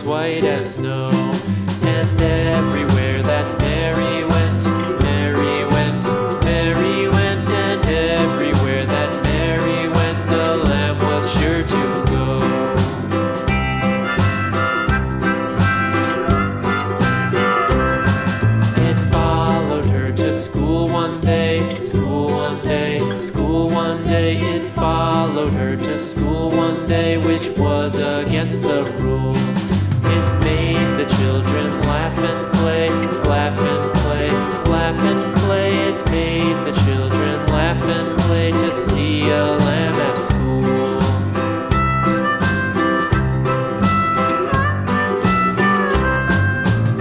white as snow. And everywhere that Mary went, Mary went, Mary went, and everywhere that Mary went, the lamb was sure to go. It followed her to school one day, school one day, school one day. It followed her to school one day, which was against the rules. It made the children laugh and play, laugh and play, laugh and play. It made the children laugh and play to see a lamb at school.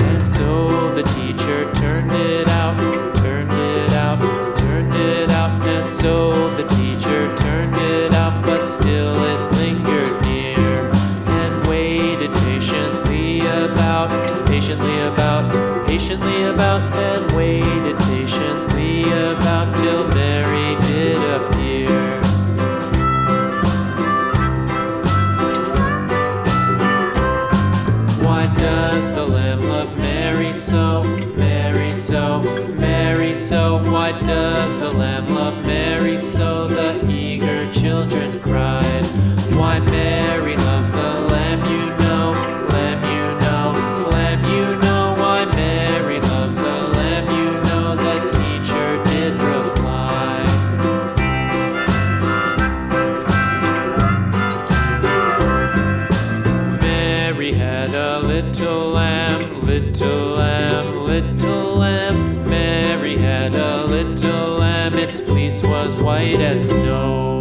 And so the teacher turned it out, turned it out, turned it out. And so the teacher turned it out, but still it lingered near and waited patiently about, patiently about, and waited patiently about till Mary did appear. Why does the lamb love Mary so, Mary so, Mary so? Why does the lamb love Mary so? The eager children cried. Why Mary loves the lamb, you know, lamb, you know, lamb, you know. Why Mary loves the lamb, you know, the teacher did reply. Mary had a little lamb, little lamb, little lamb. Mary had a little lamb, its fleece was white as snow.